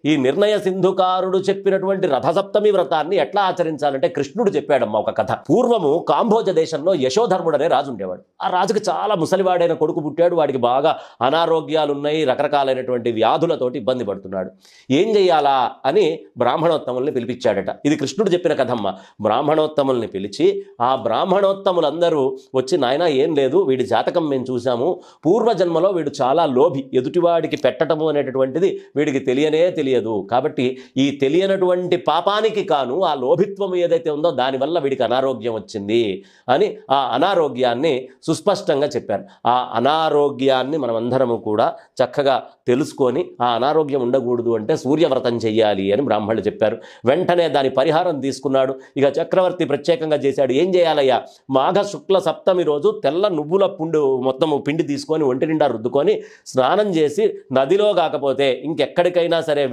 ఈ నిర్ణయ సింధుకారుడు చెప్పినటువంటి రథసప్తమి వ్రతాన్ని ఎట్లా ఆచరించాలంటే కృష్ణుడు చెప్పాడమ్మా ఒక కథ. పూర్వము కాంభోజ దేశంలో యశోధర్ముడు అనే రాజు ఉండేవాడు. ఆ రాజుకి చాలా ముసలివాడైన కొడుకు పుట్టాడు. వాడికి బాగా అనారోగ్యాలు ఉన్నాయి, రకరకాలైనటువంటి వ్యాధులతోటి ఇబ్బంది పడుతున్నాడు. ఏం చెయ్యాలా అని బ్రాహ్మణోత్తముల్ని పిలిపించాడట. ఇది కృష్ణుడు చెప్పిన కథమ్మ. బ్రాహ్మణోత్తముల్ని పిలిచి ఆ బ్రాహ్మణోత్తములందరూ వచ్చి, నాయన ఏం లేదు, వీడి జాతకం మేము చూసాము, పూర్వజన్మలో వీడు చాలా లోభి, ఎదుటివాడికి పెట్టటము అనేటటువంటిది వీడికి తెలియదు. కాబట్టి ఈ తెలియనటువంటి పాపానికి కాను ఆ లోభిత్వం ఏదైతే ఉందో దానివల్ల వీడికి అనారోగ్యం వచ్చింది అని ఆ అనారోగ్యాన్ని సుస్పష్టంగా చెప్పారు. ఆ అనారోగ్యాన్ని మనమందరము కూడా చక్కగా తెలుసుకొని ఆ అనారోగ్యం ఉండకూడదు అంటే సూర్యవ్రతం చెయ్యాలి అని బ్రాహ్మణులు చెప్పారు. వెంటనే దాని పరిహారం తీసుకున్నాడు. ఇక చక్రవర్తి ప్రత్యేకంగా చేశాడు. ఏం చేయాలయ్యా, మాఘ శుక్ల సప్తమి రోజు తెల్ల నువ్వుల మొత్తము పిండి తీసుకొని ఒంటి నిండా రుద్దుకొని స్నానం చేసి నదిలో కాకపోతే ఇంకెక్కడికైనా సరే